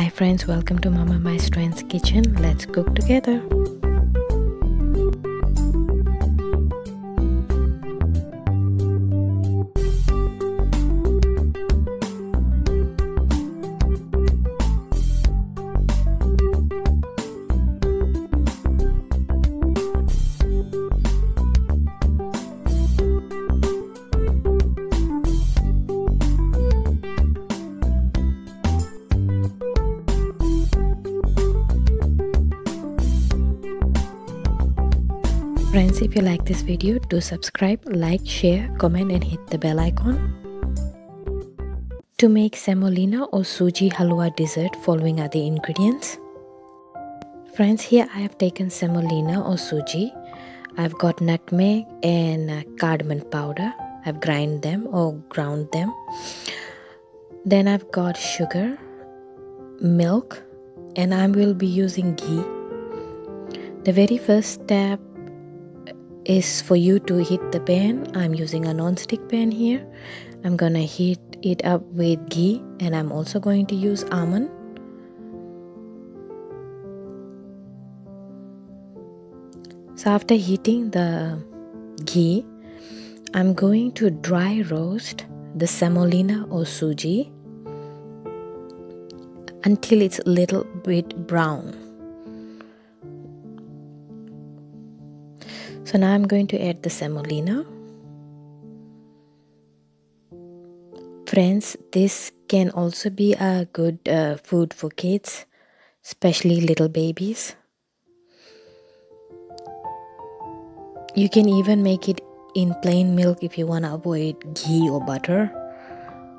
Hi friends, welcome to Mama My Strength's kitchen. Let's cook together. Friends, if you like this video, do subscribe, like, share, comment and hit the bell icon. To make semolina or Suji Halwa dessert, following are the ingredients. Friends, here I have taken semolina or Suji. I've got nutmeg and cardamom powder. I've ground them. Then I've got sugar, milk, and I will be using ghee. The very first step is for you to heat the pan. I'm using a non-stick pan here. I'm gonna heat it up with ghee, and I'm also going to use almond. So after heating the ghee, I'm going to dry roast the semolina or Suji until it's a little bit brown. So now I'm going to add the semolina. Friends, this can also be a good food for kids, especially little babies. You can even make it in plain milk if you want to avoid ghee or butter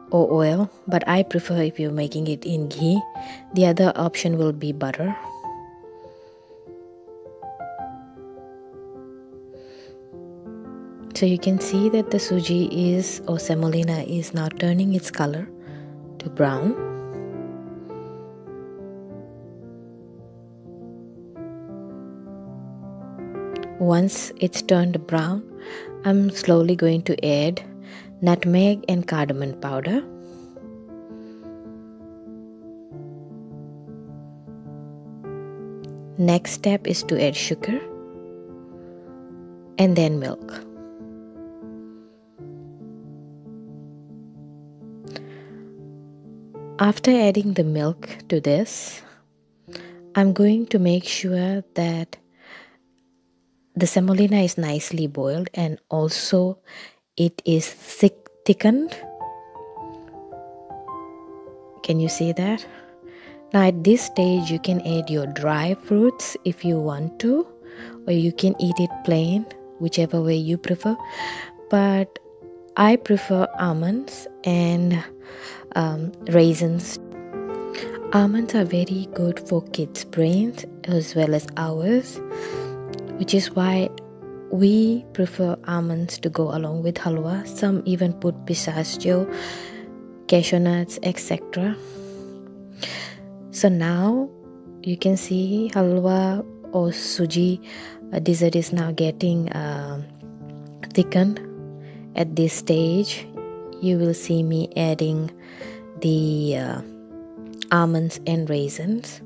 or oil, but I prefer if you're making it in ghee. The other option will be butter. So you can see that the Suji or semolina is now turning its color to brown. Once it's turned brown, I'm slowly going to add nutmeg and cardamom powder. Next step is to add sugar and then milk. After adding the milk to this, I'm going to make sure that the semolina is nicely boiled and also it is thickened. Can you see that? Now at this stage you can add your dry fruits if you want to, or you can eat it plain, whichever way you prefer. But I prefer almonds and raisins. Almonds are very good for kids' brains as well as ours, which is why we prefer almonds to go along with halwa. Some even put pistachio, cashew nuts, etc. So now you can see halwa or Suji dessert is now getting thickened. At this stage you will see me adding the almonds and raisins.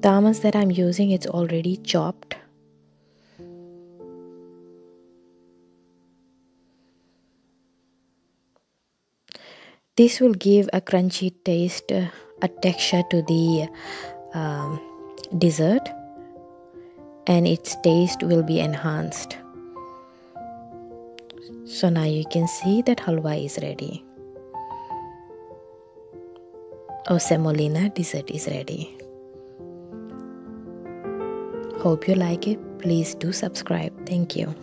The almonds that I'm using, it's already chopped. This will give a crunchy taste, a texture to the dessert, and its taste will be enhanced. So now you can see that halwa is ready, or semolina dessert is ready. Hope you like it. Please do subscribe. Thank you.